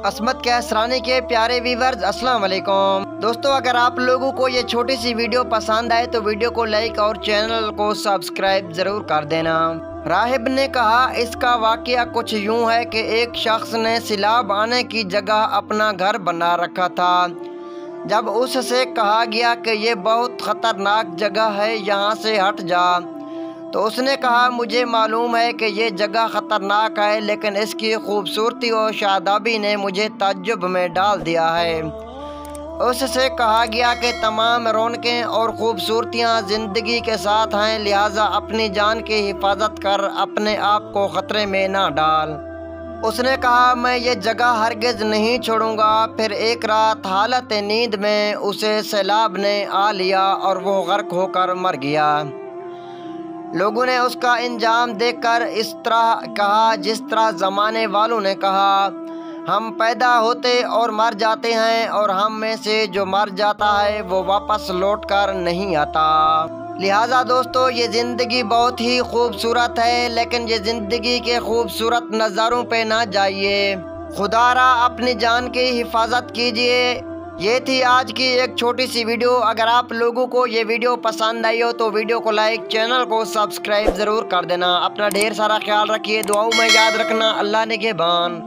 असमत कैसरानी के प्यारे व्यूअर्स अस्सलाम वालेकुम। दोस्तों, अगर आप लोगों को ये छोटी सी वीडियो पसंद आए तो वीडियो को लाइक और चैनल को सब्सक्राइब ज़रूर कर देना। राहिब ने कहा, इसका वाकया कुछ यूँ है कि एक शख्स ने सैलाब आने की जगह अपना घर बना रखा था। जब उससे कहा गया कि ये बहुत ख़तरनाक जगह है, यहाँ से हट जा, तो उसने कहा, मुझे मालूम है कि ये जगह ख़तरनाक है, लेकिन इसकी खूबसूरती और शादाबी ने मुझे ताज्जुब में डाल दिया है। उससे कहा गया कि तमाम रौनकें और ख़ूबसूरतियाँ ज़िंदगी के साथ हैं, लिहाजा अपनी जान की हिफाजत कर अपने आप को ख़तरे में ना डाल। उसने कहा, मैं ये जगह हरगिज़ नहीं छोड़ूंगा। फिर एक रात हालत नींद में उसे सैलाब ने आ लिया और वो गर्क होकर मर गया। लोगों ने उसका इंजाम देखकर इस तरह कहा जिस तरह ज़माने वालों ने कहा, हम पैदा होते और मर जाते हैं, और हम में से जो मर जाता है वो वापस लौट कर नहीं आता। लिहाजा दोस्तों, ये ज़िंदगी बहुत ही खूबसूरत है, लेकिन ये ज़िंदगी के खूबसूरत नज़ारों पे ना जाइए। खुदारा अपनी जान की हिफाजत कीजिए। ये थी आज की एक छोटी सी वीडियो। अगर आप लोगों को ये वीडियो पसंद आई हो तो वीडियो को लाइक, चैनल को सब्सक्राइब ज़रूर कर देना। अपना ढेर सारा ख्याल रखिए, दुआओं में याद रखना। अल्लाह निगहबान।